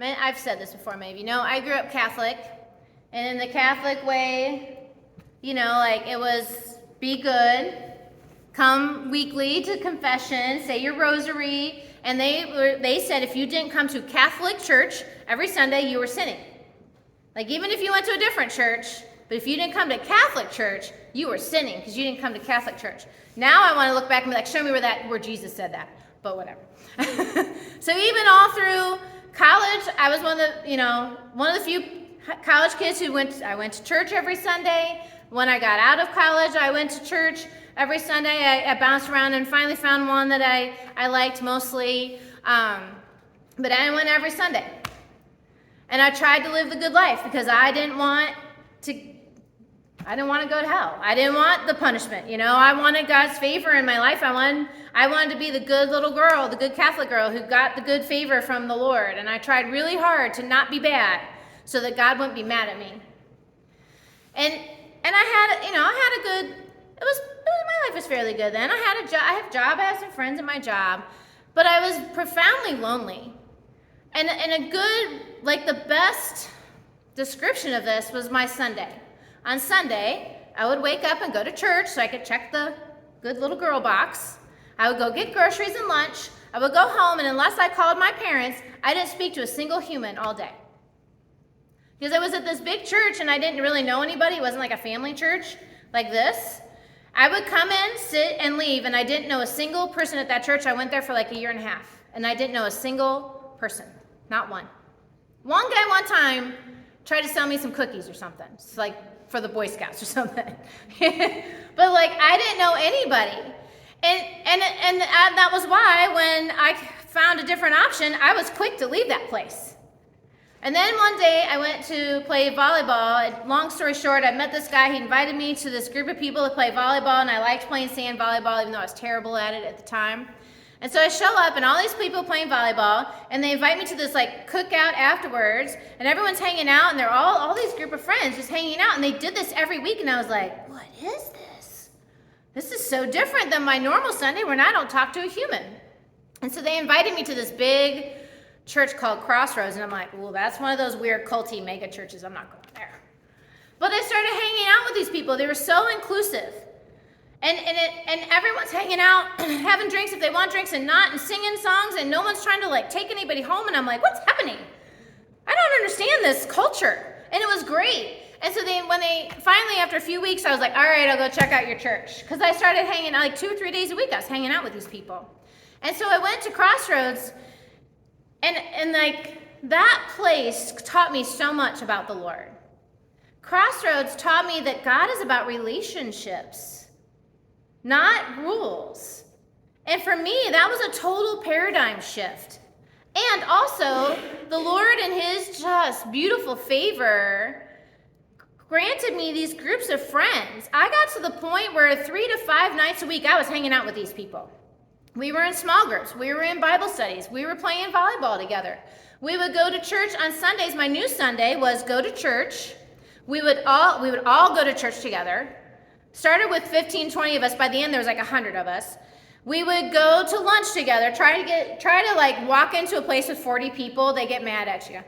I've said this before, maybe. I grew up Catholic, and in the Catholic way, like it was be good, come weekly to confession, say your rosary, and they said if you didn't come to Catholic church every Sunday, you were sinning. Like even if you went to a different church, but if you didn't come to Catholic church, you were sinning because you didn't come to Catholic church. Now I want to look back and be like, show me where Jesus said that, but whatever. So even all through college, I was one of the few college kids I went to church every Sunday. When I got out of college, I went to church every Sunday. I bounced around and finally found one that I liked mostly. But I went every Sunday. And I tried to live the good life because I didn't want to go to hell. I didn't want the punishment. I wanted God's favor in my life. I wanted to be the good little girl, the good Catholic girl who got the good favor from the Lord. And I tried really hard to not be bad so that God wouldn't be mad at me. And I had a good, my life was fairly good then. I had a job, I had some friends at my job, but I was profoundly lonely. And a good, the best description of this was my Sunday. On Sunday, I would wake up and go to church so I could check the good little girl box. I would go get groceries and lunch. I would go home, and unless I called my parents, I didn't speak to a single human all day. Because I was at this big church, and I didn't really know anybody. It wasn't like a family church like this. I would come in, sit, and leave, and I didn't know a single person at that church. I went there for a year and a half, and I didn't know a single person, not one. One guy one time tried to sell me some cookies or something. It's for the Boy Scouts or something. But I didn't know anybody. And that was why when I found a different option, I was quick to leave that place. And then one day I went to play volleyball. And long story short, I met this guy. He invited me to this group of people to play volleyball, and I liked playing sand volleyball even though I was terrible at it at the time. And so I show up, and all these people playing volleyball, and they invite me to this cookout afterwards, and everyone's hanging out, and they're all these group of friends just hanging out, and they did this every week, and I was like, what is this? This is so different than my normal Sunday when I don't talk to a human. And so they invited me to this big church called Crossroads, and I'm like, well, that's one of those weird culty mega churches. I'm not going there. But I started hanging out with these people. They were so inclusive. And everyone's hanging out, having drinks if they want drinks and singing songs, and no one's trying to take anybody home. And I'm like, what's happening? I don't understand this culture. And it was great. And so when they finally, after a few weeks, I was like, all right, I'll go check out your church. Because I started hanging out 2 or 3 days a week. I was hanging out with these people. And so I went to Crossroads, and that place taught me so much about the Lord. Crossroads taught me that God is about relationships, not rules. And for me, that was a total paradigm shift. And also, the Lord in his just beautiful favor granted me these groups of friends. I got to the point where 3 to 5 nights a week, I was hanging out with these people. We were in small groups. We were in Bible studies. We were playing volleyball together. We would go to church on Sundays. My new Sunday was go to church. We would all go to church together. Started with 15, 20 of us. By the end, there was 100 of us. We would go to lunch together, try to walk into a place with 40 people. They get mad at you.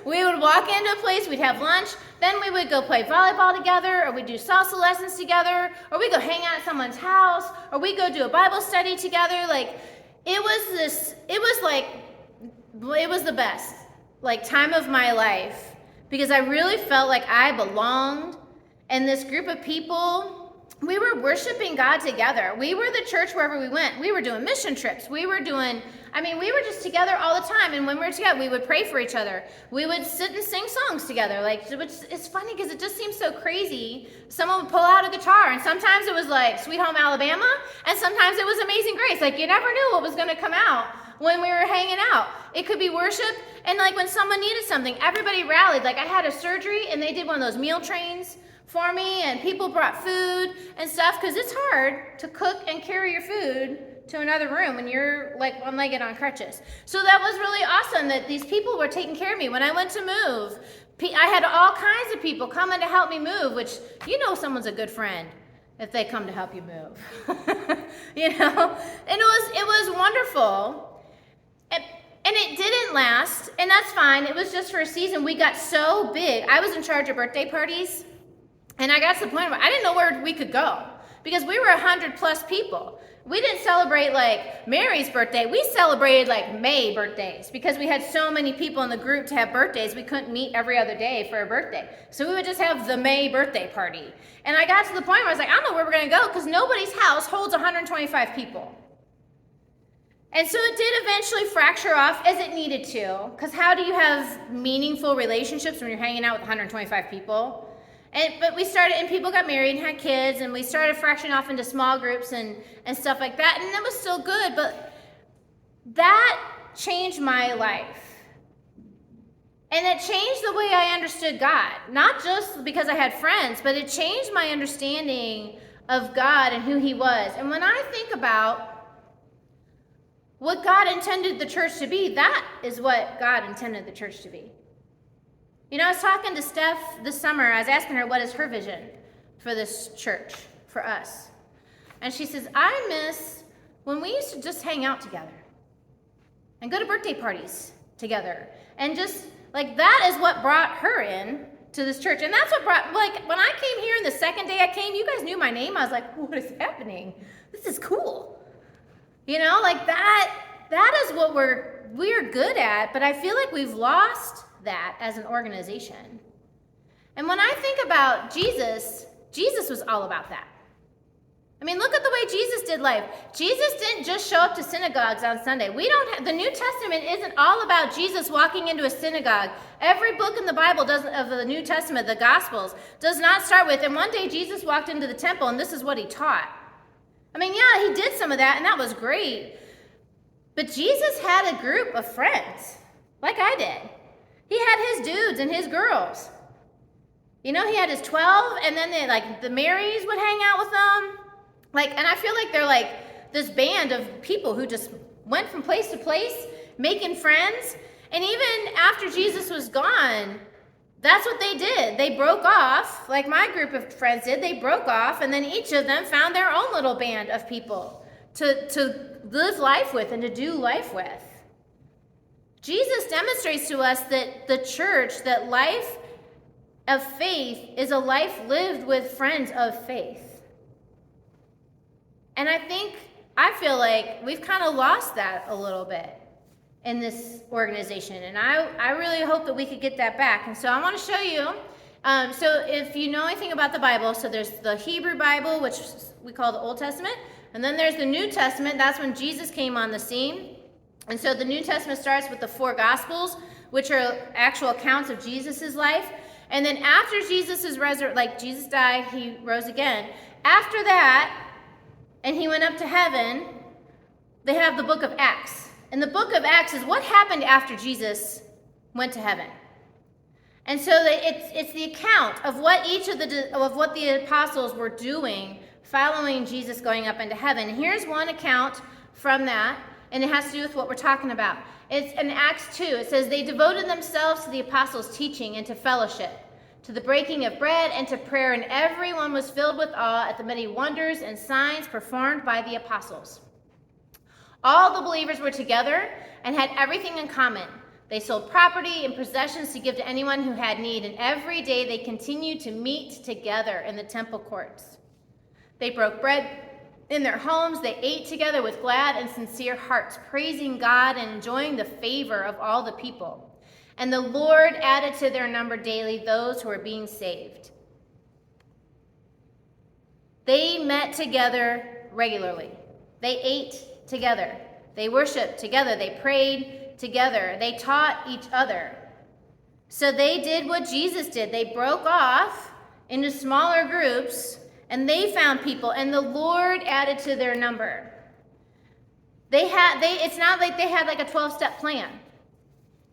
We would walk into a place, we'd have lunch, then we would go play volleyball together, or we'd do salsa lessons together, or we'd go hang out at someone's house, or we'd go do a Bible study together. It was the best, time of my life, because I really felt like I belonged. And this group of people, we were worshiping God together. We were the church wherever we went. We were doing mission trips. We were just together all the time. And when we were together, we would pray for each other. We would sit and sing songs together. It's funny because it just seems so crazy. Someone would pull out a guitar, and sometimes it was Sweet Home Alabama, and sometimes it was Amazing Grace. You never knew what was going to come out when we were hanging out. It could be worship, and when someone needed something, everybody rallied. I had a surgery, and they did one of those meal trains for me, and people brought food and stuff, because it's hard to cook and carry your food to another room when you're one-legged on crutches. So that was really awesome that these people were taking care of me. When I went to move, I had all kinds of people coming to help me move, which someone's a good friend if they come to help you move. And it was wonderful. And it didn't last. and that's fine. It was just for a season. We got so big. I was in charge of birthday parties, and I got to the point where I didn't know where we could go because we were 100+ people. We didn't celebrate like Mary's birthday. We celebrated like May birthdays because we had so many people in the group to have birthdays. We couldn't meet every other day for a birthday. So we would just have the May birthday party. And I got to the point where I was like, I don't know where we're going to go because nobody's house holds 125 people. And so it did eventually fracture off as it needed to, because how do you have meaningful relationships when you're hanging out with 125 people? But we started, and people got married and had kids, and we started fracturing off into small groups and stuff like that, and it was still good, but that changed my life. And it changed the way I understood God, not just because I had friends, but it changed my understanding of God and who he was. And when I think about what God intended the church to be, that is what God intended the church to be. You know, I was talking to Steph this summer. I was asking her what is her vision for this church, for us. And she says, I miss when we used to just hang out together and go to birthday parties together. And just, like, that is what brought her in to this church. And that's what brought, like, when I came here and the second day I came, you guys knew my name. I was like, what is happening? This is cool. You know, like that is what we're good at, but I feel like we've lost that as an organization. And when I think about Jesus was all about that. I mean, look at the way Jesus did life. Jesus didn't just show up to synagogues on Sunday. The New Testament isn't all about Jesus walking into a synagogue. Every book in the Bible of the New Testament, the Gospels, does not start with, and one day Jesus walked into the temple and this is what he taught. I mean, yeah, he did some of that and that was great. But Jesus had a group of friends, like I did. He had his dudes and his girls. You know, he had his 12, and then the Marys would hang out with them. And I feel like they're like this band of people who just went from place to place, making friends. And even after Jesus was gone, that's what they did. They broke off, like my group of friends did. They broke off, and then each of them found their own little band of people to live life with and to do life with. Jesus demonstrates to us that the church, that life of faith is a life lived with friends of faith. And I feel like we've kind of lost that a little bit in this organization. And I really hope that we could get that back. And so I want to show you. So if you know anything about the Bible, so there's the Hebrew Bible, which we call the Old Testament. And then there's the New Testament. That's when Jesus came on the scene. And so the New Testament starts with the 4 Gospels, which are actual accounts of Jesus' life. And then after Jesus died, he rose again. After that, and he went up to heaven, they have the book of Acts. And the book of Acts is what happened after Jesus went to heaven. And so it's the account of what what the apostles were doing following Jesus going up into heaven. And here's one account from that. And it has to do with what we're talking about. It's in Acts 2. It says, they devoted themselves to the apostles' teaching and to fellowship, to the breaking of bread and to prayer, and everyone was filled with awe at the many wonders and signs performed by the apostles. All the believers were together and had everything in common. They sold property and possessions to give to anyone who had need, and every day they continued to meet together in the temple courts. They broke bread in their homes. They ate together with glad and sincere hearts, praising God and enjoying the favor of all the people. And the Lord added to their number daily those who were being saved. They met together regularly. They ate together. They worshiped together. They prayed together. They taught each other. So they did what Jesus did. They broke off into smaller groups, and they found people, and the Lord added to their number. It's not like they had like a 12-step plan.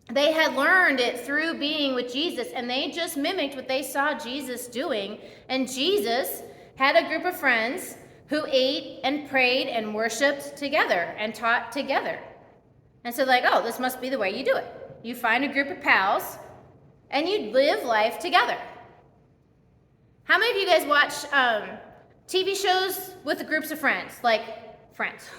They had learned it through being with Jesus, and they just mimicked what they saw Jesus doing. And Jesus had a group of friends who ate and prayed and worshiped together and taught together. And so this must be the way you do it. You find a group of pals, and you live life together. How many of you guys watch TV shows with groups of friends? Like Friends.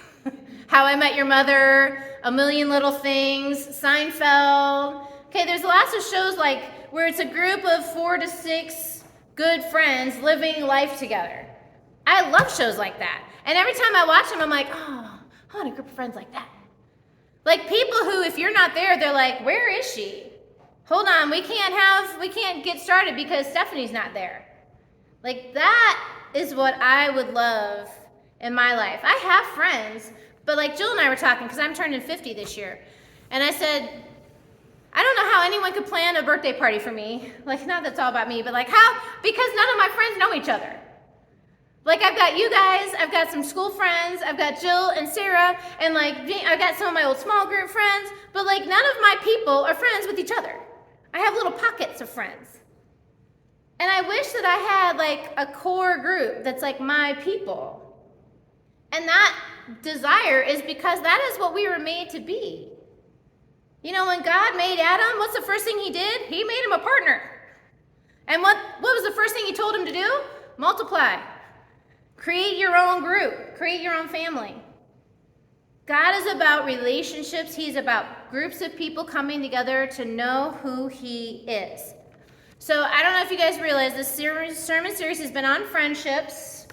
How I Met Your Mother, A Million Little Things, Seinfeld. Okay, there's lots of shows like where it's a group of 4 to 6 good friends living life together. I love shows like that. And every time I watch them, I'm like, oh, I want a group of friends like that. Like people who, if you're not there, they're like, where is she? Hold on, we can't get started because Stephanie's not there. Like that is what I would love in my life. I have friends, but like Jill and I were talking, because I'm turning 50 this year. And I said, I don't know how anyone could plan a birthday party for me. Like, not that's all about me, but like how? Because none of my friends know each other. Like I've got you guys, I've got some school friends, I've got Jill and Sarah, and like I've got some of my old small group friends, but like none of my people are friends with each other. I have little pockets of friends. And I wish that I had like a core group that's like my people. And that desire is because that is what we were made to be. You know, when God made Adam, what's the first thing he did? He made him a partner. And what was the first thing he told him to do? Multiply. Create your own group. Create your own family. God is about relationships. He's about groups of people coming together to know who he is. So I don't know if you guys realize this sermon series has been on friendships,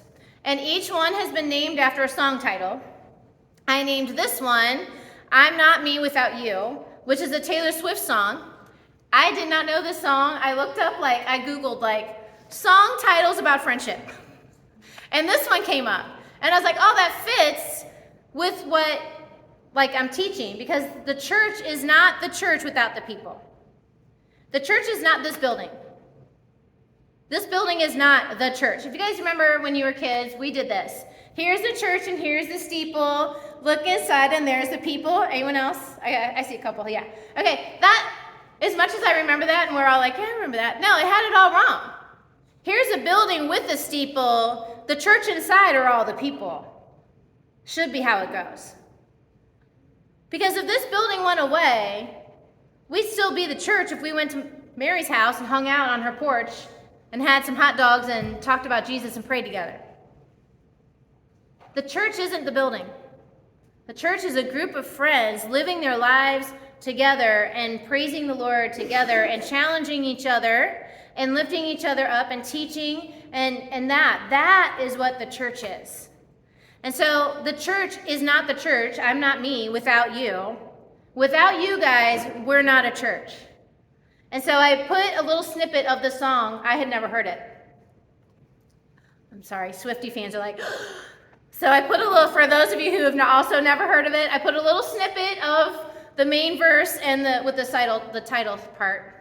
and each one has been named after a song title. I named this one, I'm Not Me Without You, which is a Taylor Swift song. I did not know this song. I looked up, I Googled, song titles about friendship. And this one came up. And I was like, oh, that fits with what, I'm teaching. Because the church is not the church without the people. The church is not this building. This building is not the church. If you guys remember when you were kids, we did this. Here's the church and here's the steeple. Look inside and there's the people. Anyone else? I see a couple, yeah. Okay, that, as much as I remember that, and we're all like, yeah, I remember that. No, it had it all wrong. Here's a building with a steeple. The church inside are all the people. Should be how it goes. Because if this building went away, we'd still be the church if we went to Mary's house and hung out on her porch and had some hot dogs and talked about Jesus and prayed together. The church isn't the building. The church is a group of friends living their lives together and praising the Lord together and challenging each other and lifting each other up and teaching, and that is what the church is. And so the church is not the church. I'm not me without you. Without you guys, we're not a church. And so I put a little snippet of the song. I had never heard it. I'm sorry, Swiftie fans are like, so I put a little, for those of you who have also never heard of it, I put a little snippet of the main verse and with the title part.